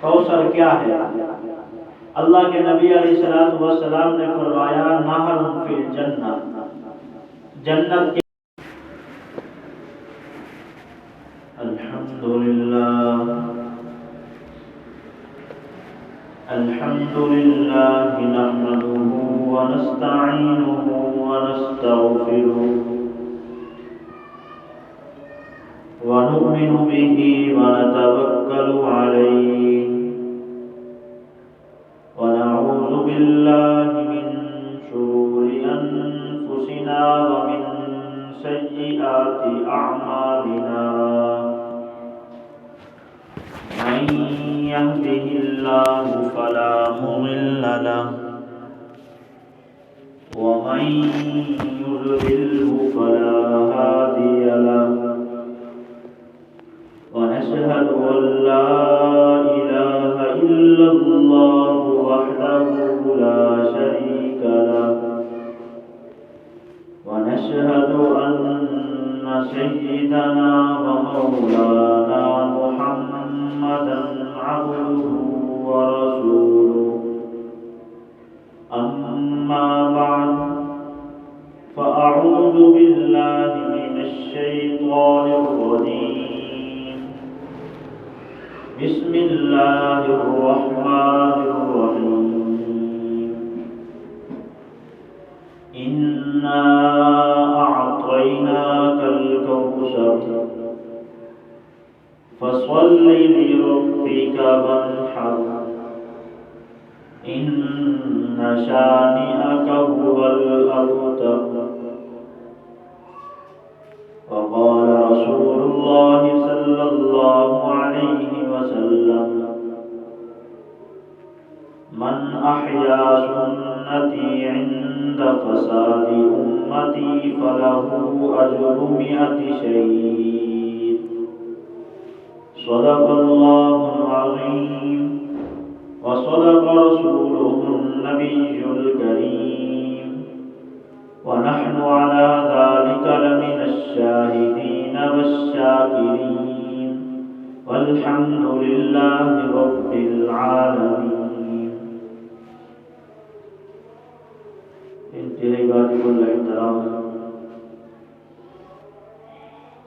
کوثر کیا ہے؟ اللہ کے نبی علیہ الصلوۃ والسلام نے فرمایا نہر فی الجنہ، جنت کے الحمدللہ نحمده ونستعینه ونستغفره ونؤمن به ونتوکل علیہ ونعوذ باللہ من شرور انفسنا ومن سیئات اعمالنا من يهده الله فلا مضل له ومن يضلله فلا هادي له ونشهد أن لا إله إلا الله وحده لا شريك له ونشهد أن سيدنا ومولانا محمدا عبده ورسوله أما بعد فأعوذ بالله من الشيطان الرجيم بسم الله الرحمن الرحيم إنا أعطيناك الكوثر فصل لربك وانحر إن شانئك هو الأبتر وقال رسول الله صلى الله عليه وسلم من أحيا سنتي عند فساد أمتي فله أجر 100 شهيد صدق الله العظيم وصدق رسوله النبي الكريم ونحن على ذلك لمن الشاهدين والشاكرين والحمد لله رب العالمين. انتہائی واجب الاحترام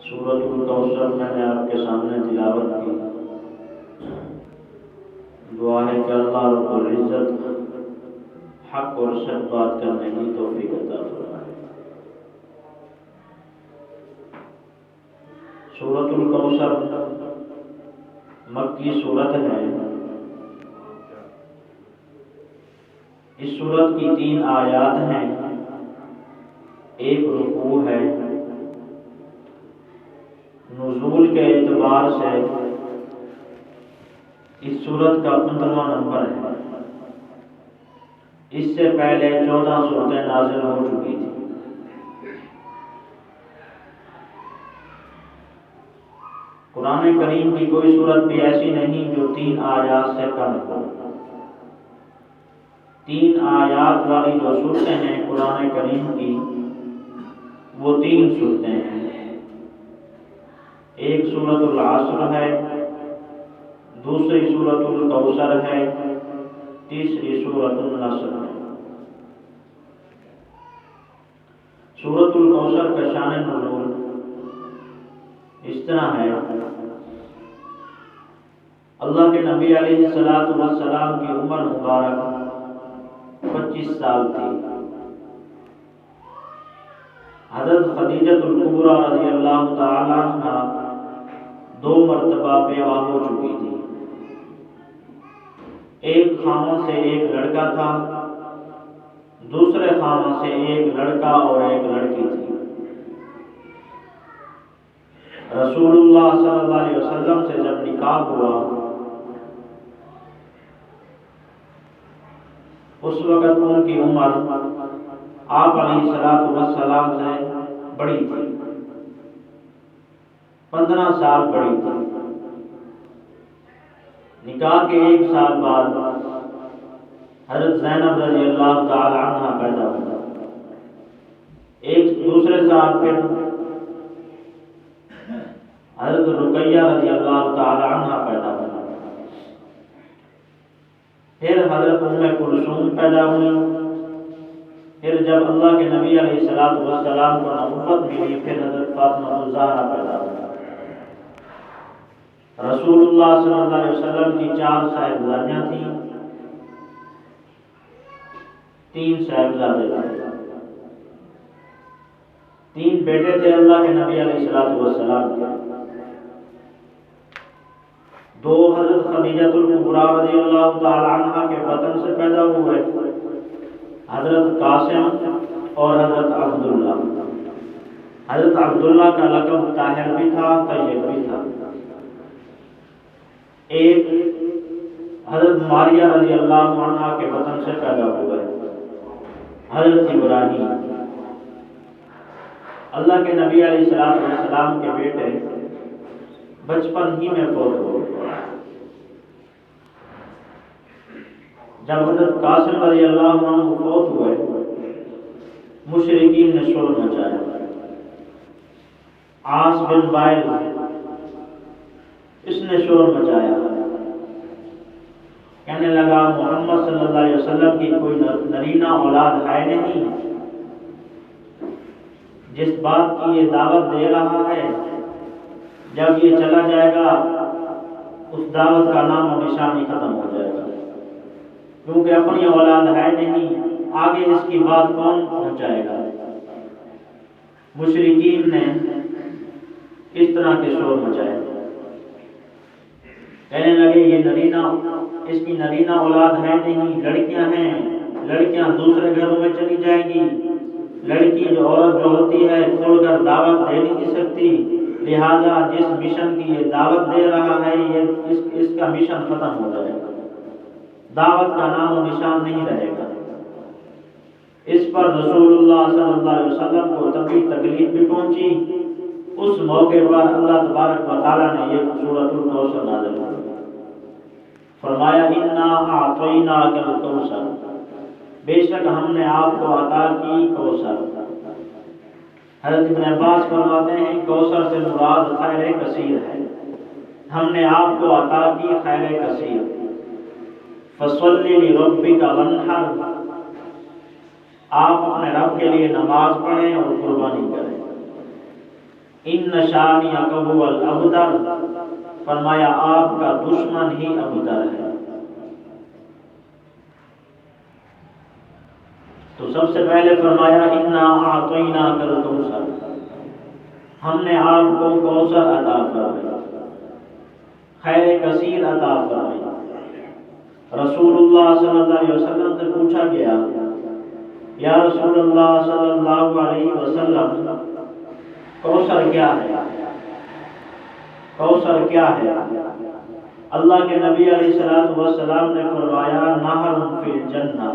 سورۃ الکوثر میں نے آپ کے سامنے تلاوت کی. دعا ہے کہ اللہ رب العزت حق اور سچ بات کرنے کی توفیق عطا فرمائے. سورۃ الکوثر مکی سورت ہے. اس سورت کی 3 آیات ہیں، ایک رکوع ہے. نزول کے اعتبار سے اس سورت کا 15واں نمبر ہے. اس سے پہلے 14 سورتیں نازل ہو چکی تھیں. قرآن کریم کی کوئی سورت بھی ایسی نہیں جو 3 آیات سے کم ہو. 3 آیات والی جو سورتیں ہیں قرآن کریم کی وہ 3 سورتیں ہیں. ایک سورۃ العصر ہے، دوسری سورۃ الکوثر ہے، تیسری سورۃ النصر ہے. سورۃ الکوثر کا شان نزول اس طرح ہے. اللہ کے نبی علیہ الصلوۃ والسلام کی عمر مبارک 25 سال تھی. حضرت خدیجہ الکبریٰ رضی اللہ تعالی عنہا 2 مرتبہ بیوہ ہو چکی تھی. ایک خامہ سے ایک لڑکا تھا، دوسرے خامہ سے ایک لڑکا اور ایک لڑکی تھی. رسول اللہ صلی اللہ علیہ وسلم سے جب نکاح ہوا اس وقت ان کی عمر آپ علیہ السلام سے بڑی تھی، 15 سال بڑی تھی. نکاح کے 1 سال بعد حضرت زینب رضی اللہ تعالی عنہ پیدا ہوئی. ایک دوسرے سال پھر حضرت رقیہ رضی اللہ تعالی عنہ پیدا ہوئی. پھر حضرت ام کلثوم پیدا ہوئی، پھر جب اللہ کے نبی علیہ السلام کو نبوت ملی پھر حضرت فاطمہ الزہرا پیدا ہوئی۔ رسول اللہ صلی اللہ علیہ وسلم کی 4 صاحبزادیاں تھیں، 3 صاحبزادے تھے، 3 بیٹے تھے اللہ کے نبی علیہ السلام کے۔ 2 حضرت خدیجہ الکبریٰ رضی اللہ تعالی عنہ کے بطن سے پیدا ہوئے، حضرت قاسم اور حضرت عبداللہ۔ حضرت عبداللہ کا لقب طاہر بھی تھا، طیب بھی تھا۔ ایک حضرت ماریہ رضی اللہ عنہ کے بطن سے پیدا ہوئے، حضرت ابراہیم۔ اللہ کے نبی علیہ السلام کے بیٹے بچپن ہی میں فوت ہو گئے۔ جب حضرت قاسم رضی اللہ عنہ فوت ہوئے، مشرکین نے شور مچایا۔ عاص بن وائل اس نے شور مچایا، کہنے لگا محمد صلی اللہ علیہ وسلم کی کوئی نرینہ اولاد ہے نہیں، جس بات کی یہ دعوت دے رہا ہے جب یہ چلا جائے گا اس دعوت کا نام و نشان ہی ختم ہو جائے گا، کیونکہ اپنی اولاد ہے نہیں، آگے اس کی بات کون پہنچائے گا۔ مشرکین نے اس طرح کے شور مچائے، کہنے لگے یہ نرینہ، اس کی نرینہ اولاد ہے نہیں، لڑکیاں ہیں، لڑکیاں دوسرے گھروں میں چلی جائیں گی، لڑکی جو عورت جو ہوتی ہے کھول کر دعوت دے نہیں سکتی، لہذا جس مشن کی یہ دعوت دے رہا ہے اس کا مشن ختم ہو جائے گا، دعوت کا نام و نشان نہیں رہے گا۔ اس پر رسول اللہ صلی اللہ علیہ وسلم کو طبی تکلیف بھی پہنچی۔ اس موقع پر اللہ تبارک و تعالیٰ نے یہ سورۃ الکوثر نازل کی، فرمایا انا اعطیناک الکوثر، بے شک ہم نے آپ کو عطا کی کوثر۔ حضرت ابن عباس فرماتے ہیں کوثر سے مراد خیر کثیر ہے، ہم نے آپ کو عطا کی خیر کثیر۔ فصل لربک وانحر، آپ اپنے رب کے لیے نماز پڑھیں اور قربانی کریں۔ ان شانئک هو الابتر، فرمایا آپ کا دشمن ہی ابتر ہے۔ تو سب سے پہلے فرمایا انا اعطیناک الکوثر، ہم نے آپ کو کوثر عطا فرمایا، خیر کثیر عطا فرمایا۔ رسول اللہ صلی اللہ علیہ وسلم سے پوچھا گیا یا رسول اللہ صلی اللہ علیہ وسلم کوثر کیا ہے؟ کوثر کیا ہے؟ اللہ کے نبی علیہ السلام نے فرمایا نہر فی الجنہ،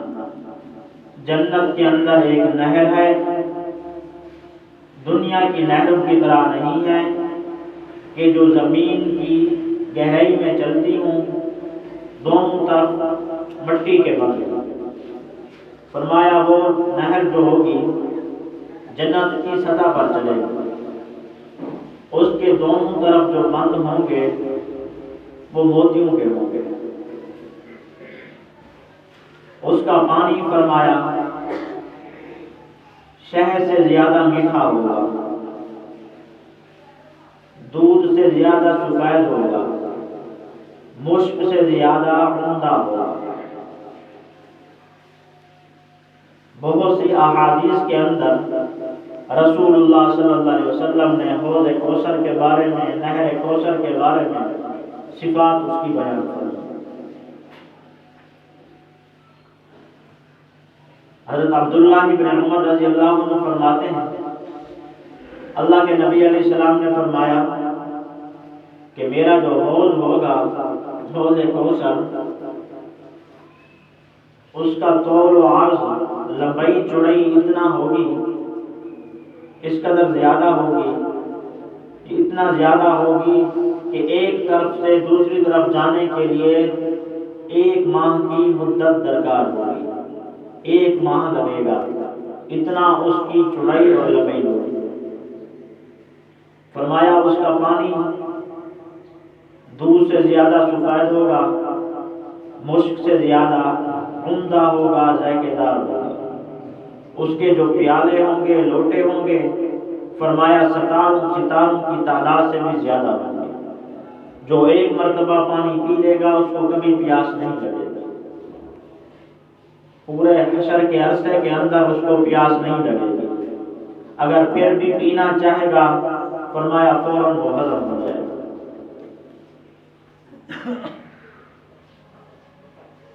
جنت کے اندر ایک نہر ہے، دنیا کی نہروں کی طرح نہیں ہے کہ جو زمین کی گہرائی میں چلتی ہوں، دونوں طرف مٹی کے بغیر۔ فرمایا وہ نہر جو ہوگی جنت کی سطح پر چلے گی، اس کے دونوں طرف جو بند ہوں گے وہ موتیوں کے ہوں گے، اس کا پانی فرمایا شہد سے زیادہ میٹھا ہوگا، دودھ سے زیادہ سفید ہوگا، مشک سے زیادہ عمدہ ہوگا۔ بہت سی احادیث کے اندر رسول اللہ صلی اللہ علیہ وسلم نے حوض کوثر کے بارے میں، نہر کوثر کے بارے میں صفات اس کی بیان کی۔ حضرت عبداللہ بن عمر رضی اللہ عنہ فرماتے ہیں اللہ کے نبی علیہ السلام نے فرمایا کہ میرا جو حوض ہوگا، حوض کوثر، اس کا طول و عرض، لمبائی چوڑائی اتنا ہوگی، اس قدر زیادہ ہوگی، اتنا زیادہ ہوگی کہ ایک طرف سے دوسری طرف جانے کے لیے 1 ماہ کی مدت درکار ہوگی، 1 ماہ لگے گا، اتنا اس کی چوڑائی اور لمبائی ہوگی۔ فرمایا اس کا پانی دودھ سے زیادہ سفید ہوگا، مشک سے زیادہ عمدہ ہوگا، ذائقے دار ہوگا۔ اس کے جو پیالے ہوں گے، لوٹے ہوں گے، فرمایا ستاروں کی تعداد سے بھی زیادہ ہوں گے۔ جو ایک مرتبہ پانی پی لے گا اس کو کبھی پیاس نہیں لگے گا، پورے حشر کے عرصے کے اندر اس کو پیاس نہیں لگے گی۔ اگر پھر بھی پینا چاہے گا فرمایا فوراً وہ ہضم ہو جائے گا۔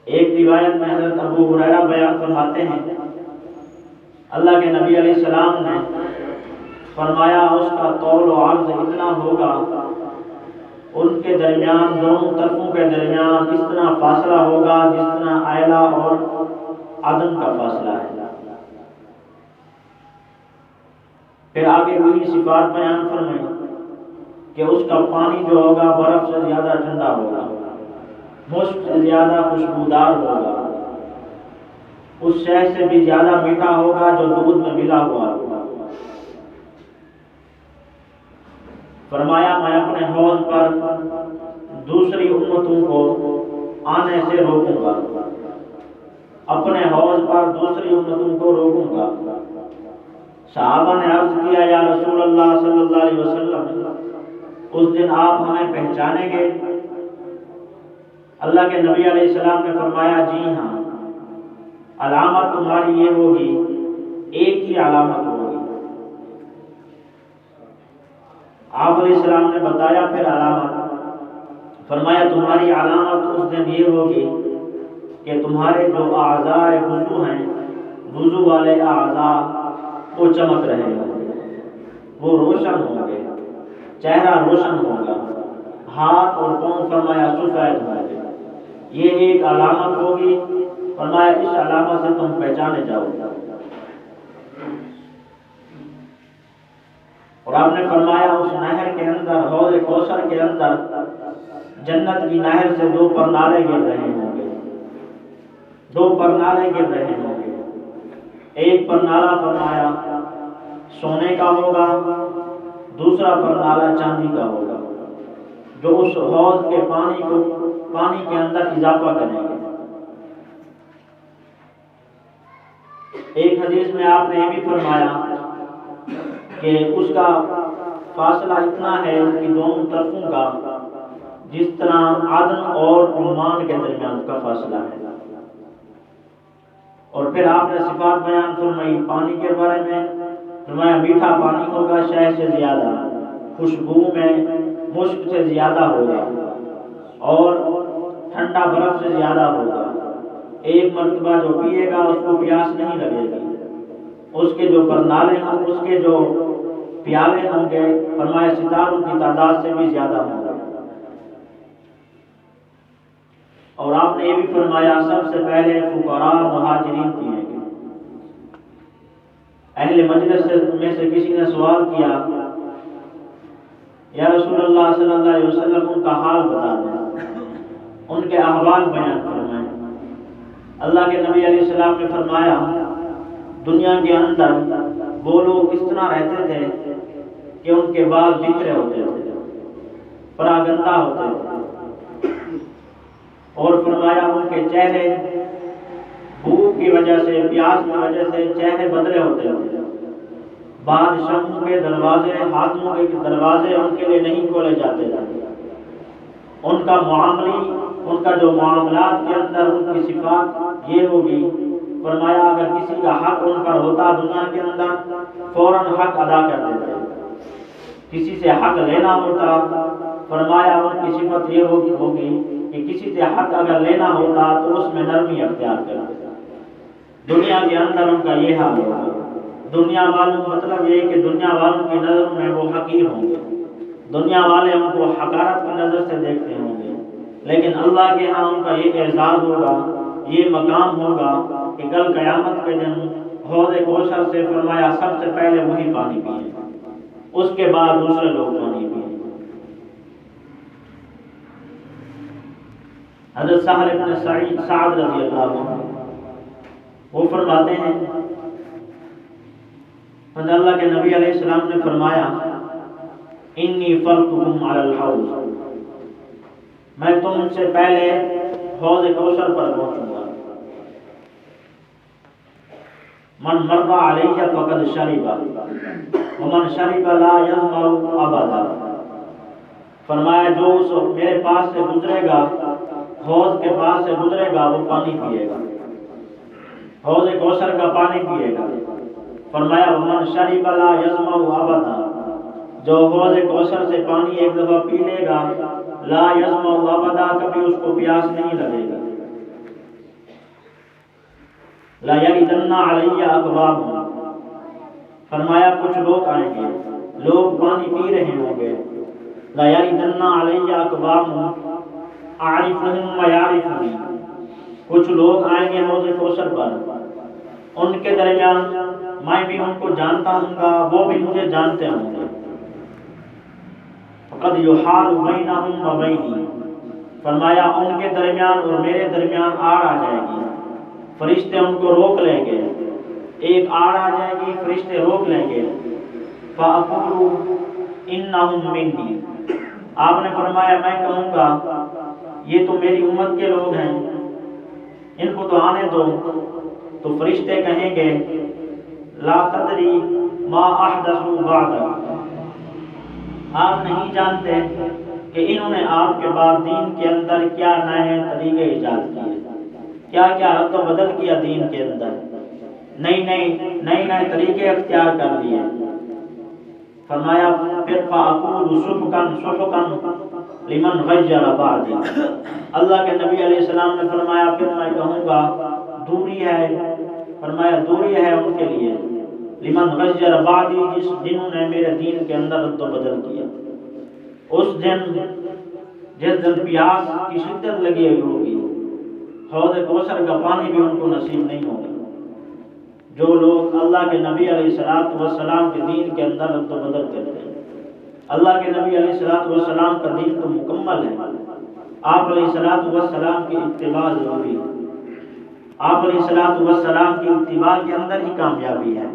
ایک روایت میں حضرت ابو ہریرہ بیان فرماتے ہیں اللہ کے نبی علیہ السلام نے فرمایا اس کا طول و عرض اتنا ہوگا، ان کے درمیان، دونوں طرفوں کے درمیان اس طرح فاصلہ ہوگا جس طرح ایلا اور عدن کا فاصلہ ہے۔ پھر آگے وہی صفات بیان فرمائی کہ اس کا پانی جو ہوگا برف سے زیادہ ٹھنڈا ہوگا، مشک سے زیادہ خوشبودار ہوگا، اس شہد سے بھی زیادہ میٹھا ہوگا جو دودھ میں ملا ہوا ہوگا۔ فرمایا میں اپنے حوض پر دوسری امتوں کو آنے سے روکوں گا، اپنے حوض پر دوسری امتوں کو روکوں گا۔ صحابہ نے عرض کیا یا رسول اللہ صلی اللہ علیہ وسلم اس دن آپ ہمیں پہچانیں گے؟ اللہ کے نبی علیہ السلام نے فرمایا جی ہاں، علامت تمہاری یہ ہوگی، ایک ہی علامت ہوگی۔ آپ علیہ السلام نے بتایا پھر علامت، فرمایا تمہاری علامت اس دن یہ ہوگی کہ تمہارے جو اعضاء وضو ہیں، وضو والے اعضاء وہ چمک رہے ہوں گے، وہ روشن ہوں گے، چہرہ روشن ہوگا، ہاتھ اور پاؤں فرمایا سفید ہوں گے۔ یہ ایک علامت ہوگی، فرمایا اس علامت سے تم پہچانے جاؤ گے۔ اور آپ نے فرمایا اس نہر کے اندر، حوض کوثر کے اندر جنت کی نہر سے دو پرنالے گر رہے ہوں گے، دو پرنالے گر رہے ہوں گے۔ ایک پرنالہ فرمایا سونے کا ہوگا، دوسرا پرنالہ چاندی کا ہوگا، جو اس حوض کے پانی کے اندر اضافہ کریں گے۔ ایک حدیث میں آپ نے یہ بھی فرمایا کہ اس کا فاصلہ اتنا ہے ان کی دونوں طرفوں کا جس طرح عدن اور عمان کے درمیان کا فاصلہ ہے۔ اور پھر آپ نے صفات بیان فرمائی پانی کے بارے میں، فرمایا میٹھا پانی ہوگا شہد سے زیادہ، خوشبو میں مشک سے زیادہ ہوگا، اور ٹھنڈا برف سے زیادہ ہوگا۔ ایک مرتبہ جو پیے گا اس کو پیاس نہیں لگے گی۔ اس کے جو پرنالے ہوں، اس کے جو پیالے ہوں گے، فرمایا ستاروں کی تعداد سے بھی زیادہ ہوں گے۔ اور آپ نے یہ بھی فرمایا سب سے پہلے فقراء مہاجرین پیئیں گے۔ اہل مجلس میں سے کسی نے سوال کیا یا رسول اللہ صلی اللہ علیہ وسلم ان کا حال بتا دیں، ان کے احوال بیان فرمائیں۔ اللہ کے نبی علیہ السلام نے فرمایا دنیا کے اندر وہ لوگ اس طرح رہتے تھے کہ ان کے بال بکھرے ہوتے تھے، پراگندہ ہوتے تھے، اور فرمایا ان کے چہرے بھوک کی وجہ سے، پیاس کی وجہ سے چہرے بدلے ہوتے تھے۔ بادشاہوں کے دروازے، ہاتھوں کے دروازے ان کے لیے نہیں کھولے جاتے تھے۔ ان کا ان کا جو معاملات کے اندر ان کی صفات یہ ہوگی، فرمایا اگر کسی کا حق ان پر ہوتا دنیا کے اندر فوراً حق ادا کر دیتے، کسی سے حق لینا ہوتا، فرمایا ان کی صفت یہ ہوگی کہ کسی سے حق اگر لینا ہوتا تو اس میں نرمی اختیار کرتے۔ دنیا کے اندر ان کا یہ حال ہوگا۔ دنیا والوں مطلب یہ کہ دنیا والوں کی نظر میں وہ حقیر ہوں گے، دنیا والے ان کو حقارت کی نظر سے دیکھتے ہوں گے، لیکن اللہ کے ہاں ان کا یہ اعزاز ہوگا، یہ مقام ہوگا کہ کل قیامت کے دن حوض کوثر سے فرمایا سب سے پہلے وہی پانی پیئیں، اس کے بعد دوسرے لوگ پانی پیئیں۔ حضرت سہل بن سعد رضی اللہ عنہ وہ فرماتے ہیں اللہ کے نبی علیہ السلام نے فرمایا انی فرقکم علی الحوض، میں تم سے پہلے حوض کوثر پر پہنچوں گا۔ من مر علیہ فقد شرب ومن شرب لا یظمأ ابدا۔ فرمایا جو اس میرے پاس سے گزرے گا، حوض کے پاس سے گزرے گا، وہ پانی پیے گا، حوض کوثر کا پانی پیے گا۔ فرمایا ومن شرب لا یظمأ ابدا، جو حوض کوثر سے پانی ایک دفعہ پی لے گا، لا یظمأ ابدا، کبھی اس کو پیاس نہیں لگے گا۔ لا یردن علی اقوام، فرمایا کچھ لوگ آئیں گے، لوگ پانی پی رہے ہوں گے، لا یردن علی اقوام اعرفهم ویعرفونی، کچھ لوگ آئیں گے حوض کوثر پر، ان کے درمیان میں بھی ان کو جانتا ہوں گا، وہ بھی مجھے جانتے ہوں گے۔ فقد یحال بینہم وبینی، فرمایا ان کے درمیان اور میرے درمیان آڑ آ جائے گی، فرشتے ان کو روک لیں گے، ایک آڑ آ جائے گی، فرشتے روک لیں گے۔ فَأَقُولُ إِنَّهُمْ مِنِّي، آپ نے فرمایا میں کہوں گا یہ تو میری امت کے لوگ ہیں، ان کو تو آنے دو۔ تو فرشتے کہیں گے لا تدری ما احدثوا بعدک، آپ نہیں جانتے کہ انہوں نے آپ کے بعد دین کے اندر کیا نئے طریقے ایجاد کیے، کیا کیا رد و بدل کیا دین کے اندر، نئے طریقے اختیار کر لیے۔ فرمایا پھر فَأَقُولُ سُحْقًا لِمَنْ غَيَّرَ بَعْدِي، اللہ کے نبی علیہ السلام نے فرمایا پھر میں کہوں گا دوری ہے، فرمایا دوری ہے ان کے لیے، لمن غیر بعدی، جنہوں نے میرے دین کے اندر رد و بدل کیا۔ اس دن جس دن پیاس کی شدت لگی ہوئی ہوگی، حوض کوثر کا پانی بھی ان کو نصیب نہیں ہوگا۔ جو لوگ اللہ کے نبی علیہ السلام کے دین کے اندر رد و بدل کرتے ہیں، اللہ کے نبی علیہ السلام کا دین تو مکمل ہے، آپ علیہ السلام کی اتباع ضروری ہے، آپ علیہ السلام کی اتباع کے اندر ہی کامیابی ہے۔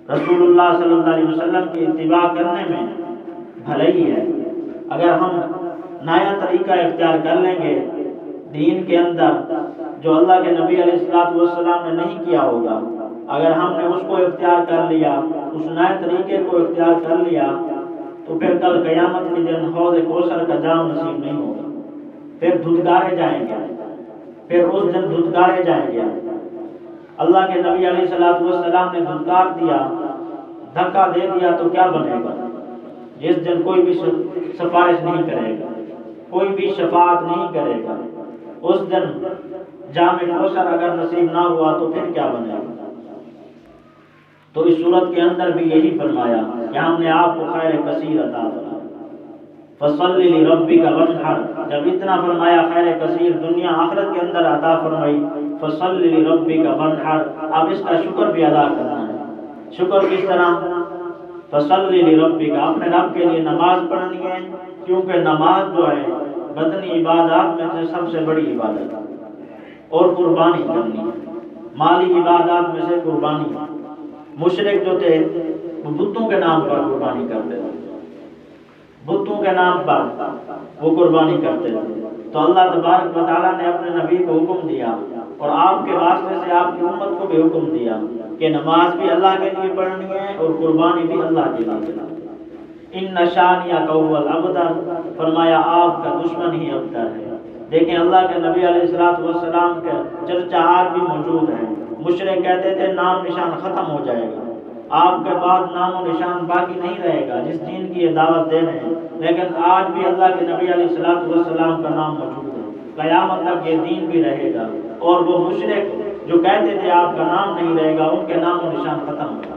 رسول اللہ صلی اللہ علیہ وسلم کی اتباع کرنے میں بھلائی ہے۔ اگر ہم نیا طریقہ اختیار کر لیں گے دین کے اندر جو اللہ کے نبی علیہ السلام نے نہیں کیا ہوگا، اگر ہم نے اس کو اختیار کر لیا، اس نئے طریقے کو اختیار کر لیا، تو پھر کل قیامت کے دن حوض کوثر کا جام نصیب نہیں ہوگا، پھر دھتکارے جائیں گے، پھر اس دن دھتکارے جائیں گے۔ اللہ کے نبی علیہ السلام نے دھتکار دیا، دھکا دے دیا تو کیا بنے گا؟ جس دن کوئی بھی سفارش نہیں کرے گا، کوئی بھی شفاعت نہیں کرے گا، اس دن جام کوثر اگر نصیب نہ ہوا تو پھر کیا بنے گا؟ تو اس صورت کے اندر بھی یہی فرمایا کہ ہم نے آپ کو خیر کثیر عطا فرمایا، فصل لربک وانحر، جب اتنا فرمایا خیر کثیر دنیا آخرت کے اندر عطا فرمائی، فصل لربک وانحر، اب اس کا شکر بھی ادا کرنا ہے۔ شکر کس طرح؟ فصل لربک، اپنے رب کے لیے نماز پڑھنی ہے، کیونکہ نماز جو ہے بدنی عبادات میں سے سب سے بڑی عبادت ہے، اور قربانی کرنی ہے، مالی عبادات میں سے قربانی ہے۔ مشرک جو تھے وہ بتوں کے نام پر قربانی کرتے تھے، بتوں کے نام پر وہ قربانی کرتے تھے، تو اللہ تبارک و تعالیٰ نے اپنے نبی کو حکم دیا اور آپ کے واسطے سے آپ کی امت کو بھی حکم دیا کہ نماز بھی اللہ کے لیے پڑھنی ہے اور قربانی بھی اللہ کے لیے کرنی ہے۔ ان شانئک هو الابتر، فرمایا آپ کا دشمن ہی ابتر ہے۔ دیکھیں اللہ کے نبی علیہ السلام کے چرچا آج بھی موجود ہیں۔ مشرک کہتے تھے نام نشان ختم ہو جائے گا، آپ کے بعد نام و نشان باقی نہیں رہے گا جس دین کی یہ دعوت دے رہے ہیں، لیکن آج بھی اللہ کے نبی علیہ السلام کا نام موجود ہے، قیامت تک یہ دین بھی رہے گا۔ اور وہ مشرک جو کہتے تھے آپ کا نام نہیں رہے گا، ان کے نام و نشان ختم ہوگا،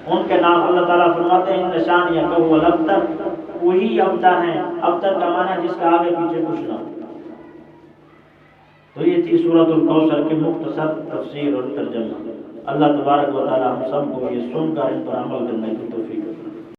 ان کے نام اللہ تعالیٰ فرماتے ہیں ان شانئک هو الابتر، وہی ابتر ہیں۔ ابتر کا معنی جس کا آگے پیچھے کچھ نہ ہو۔ تو یہ تھی سورۃ الکوثر کی مختصر تفسیر اور ترجمہ۔ اللہ تبارک و تعالی ہم سب کو یہ سن کر ان پر عمل کرنے کی توفیق